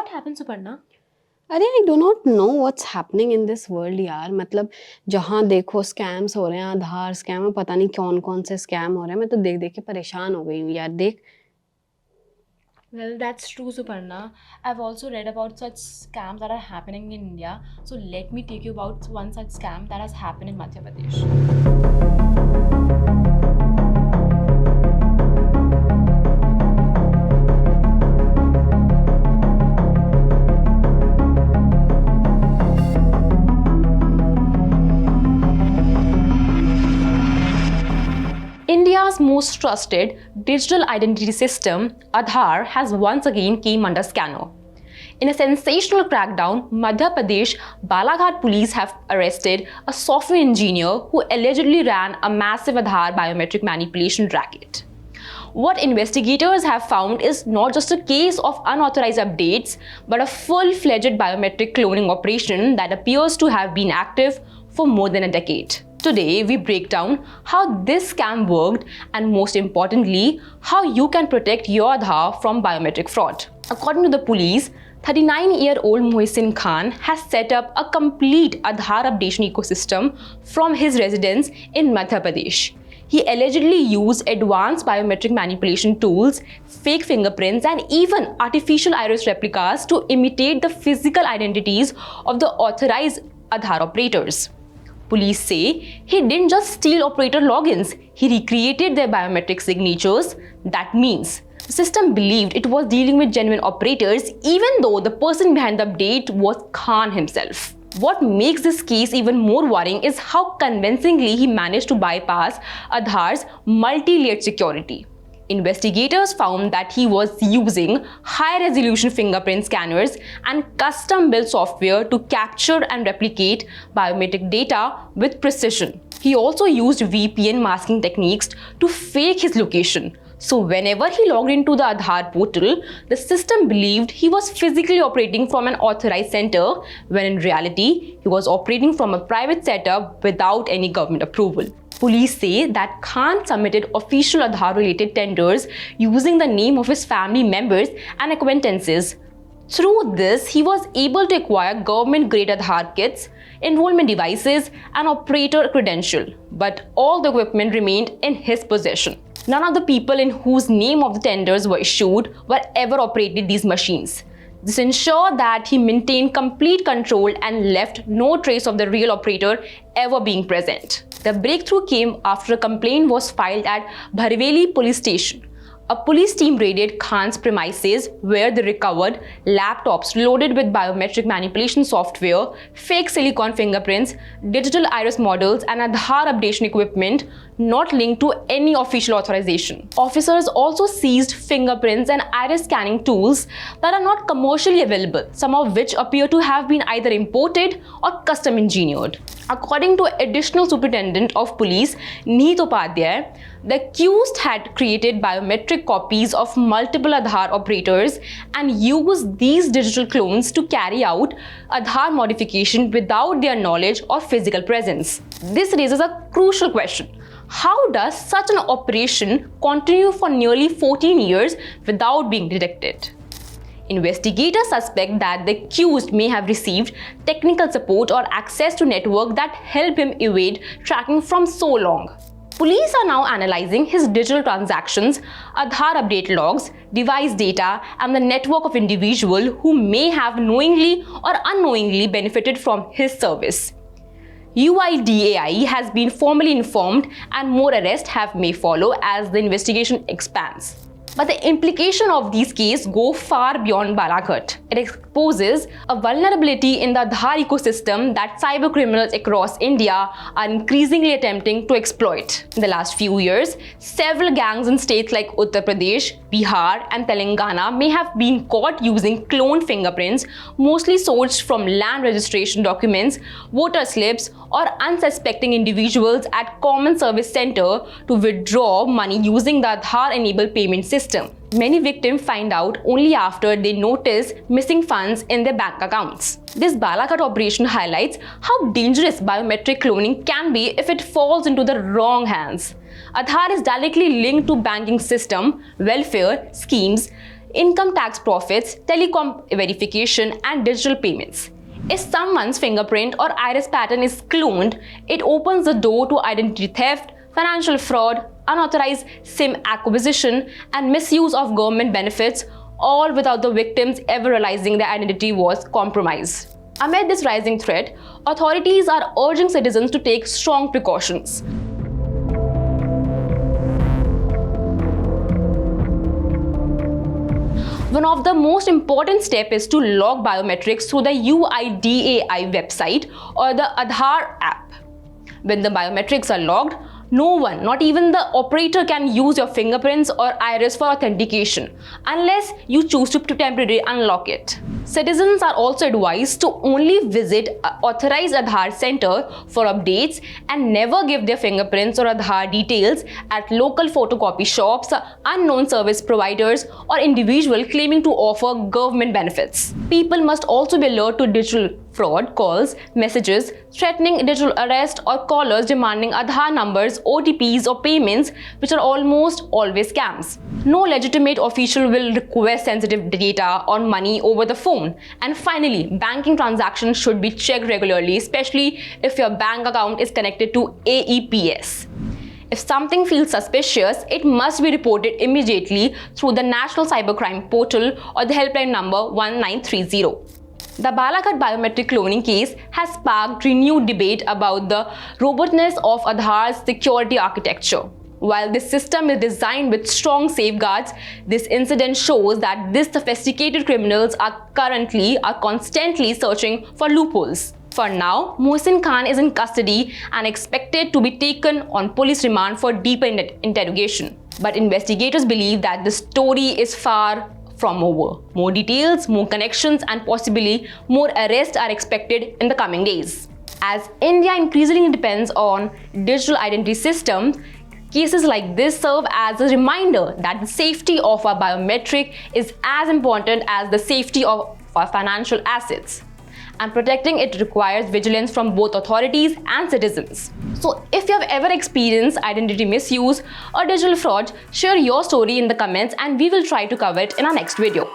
What happened, Suparna? अरे I do not know what's happening in this world यार. मतलब जहाँ देखो स्कैम्स हो रहे हैं, आधार स्कैम है, पता नहीं कौन कौन से स्कैम हो रहे हैं. मैं तो देख देख के परेशान हो गई हूँ यार. देख. Well, that's true, Suparna. I've also read about such scams that are happening in India. So let me take you about one such scam that has happened in Madhya Pradesh. India's most trusted digital identity system, Aadhaar, has once again came under scanner. In a sensational crackdown, Madhya Pradesh Balaghat police have arrested a software engineer who allegedly ran a massive Aadhaar biometric manipulation racket. What investigators have found is not just a case of unauthorized updates, but a full-fledged biometric cloning operation that appears to have been active for more than a decade. Today, we break down how this scam worked and, most importantly, how you can protect your Aadhaar from biometric fraud. According to the police, 39-year-old Mohsin Khan has set up a complete Aadhaar updation ecosystem from his residence in Madhya Pradesh. He allegedly used advanced biometric manipulation tools, fake fingerprints, and even artificial iris replicas to imitate the physical identities of the authorized Aadhaar operators. Police say he didn't just steal operator logins, he recreated their biometric signatures. That means the system believed it was dealing with genuine operators even though the person behind the update was Khan himself. What makes this case even more worrying is how convincingly he managed to bypass Aadhaar's multi-layered security. Investigators found that he was using high-resolution fingerprint scanners and custom-built software to capture and replicate biometric data with precision. He also used VPN masking techniques to fake his location. So whenever he logged into the Aadhaar portal, the system believed he was physically operating from an authorized center, when in reality, he was operating from a private setup without any government approval. Police say that Khan submitted official Aadhaar-related tenders using the name of his family members and acquaintances. Through this, he was able to acquire government-grade Aadhaar kits, enrollment devices, and operator credential. But all the equipment remained in his possession. None of the people in whose name of the tenders were issued were ever operated these machines. This ensured that he maintained complete control and left no trace of the real operator ever being present. The breakthrough came after a complaint was filed at Bharveli police station. A police team raided Khan's premises where they recovered laptops loaded with biometric manipulation software, fake silicon fingerprints, digital iris models, and Aadhaar updation equipment not linked to any official authorization. Officers also seized fingerprints and iris scanning tools that are not commercially available, some of which appear to have been either imported or custom engineered. According to Additional Superintendent of Police Neet Upadhyay, the accused had created biometric copies of multiple Aadhaar operators and used these digital clones to carry out Aadhaar modification without their knowledge or physical presence. This raises a crucial question. How does such an operation continue for nearly 14 years without being detected? Investigators suspect that the accused may have received technical support or access to network that helped him evade tracking from so long. Police are now analyzing his digital transactions, Aadhaar update logs, device data, and the network of individuals who may have knowingly or unknowingly benefited from his service. UIDAI has been formally informed and more arrests may follow as the investigation expands. But the implication of these cases go far beyond Balaghat. It exposes a vulnerability in the Aadhaar ecosystem that cybercriminals across India are increasingly attempting to exploit. In the last few years, several gangs in states like Uttar Pradesh, Bihar, and Telangana may have been caught using cloned fingerprints, mostly sourced from land registration documents, voter slips, or unsuspecting individuals at common service center to withdraw money using the Aadhaar-enabled payment system. Many victims find out only after they notice missing funds in their bank accounts. This Balaghat operation highlights how dangerous biometric cloning can be if it falls into the wrong hands. Aadhaar is directly linked to banking system, welfare schemes, income tax profits, telecom verification, and digital payments. If someone's fingerprint or iris pattern is cloned, it opens the door to identity theft, financial fraud, unauthorized SIM acquisition, and misuse of government benefits, all without the victims ever realizing their identity was compromised. Amid this rising threat, authorities are urging citizens to take strong precautions. One of the most important steps is to log biometrics through the UIDAI website or the Aadhaar app. When the biometrics are logged, no one, not even the operator, can use your fingerprints or iris for authentication unless you choose to temporarily unlock it. Citizens are also advised to only visit an authorized Aadhaar center for updates and never give their fingerprints or Aadhaar details at local photocopy shops, unknown service providers, or individuals claiming to offer government benefits. People must also be alert to digital fraud calls, messages threatening digital arrest, or callers demanding Aadhaar numbers, OTPs, or payments, which are almost always scams. No legitimate official will request sensitive data or money over the phone. And finally, banking transactions should be checked regularly, especially if your bank account is connected to AEPS. If something feels suspicious, it must be reported immediately through the National Cybercrime Portal or the helpline number 1930. The Balaghat biometric cloning case has sparked renewed debate about the robustness of Aadhaar's security architecture. While this system is designed with strong safeguards, this incident shows that these sophisticated criminals are constantly searching for loopholes. For now, Mohsin Khan is in custody and expected to be taken on police remand for deeper interrogation. But investigators believe that the story is far from over. More details, more connections, and possibly more arrests are expected in the coming days. As India increasingly depends on digital identity systems, cases like this serve as a reminder that the safety of our biometric is as important as the safety of our financial assets. And protecting it requires vigilance from both authorities and citizens. So if you have ever experienced identity misuse or digital fraud, share your story in the comments and we will try to cover it in our next video.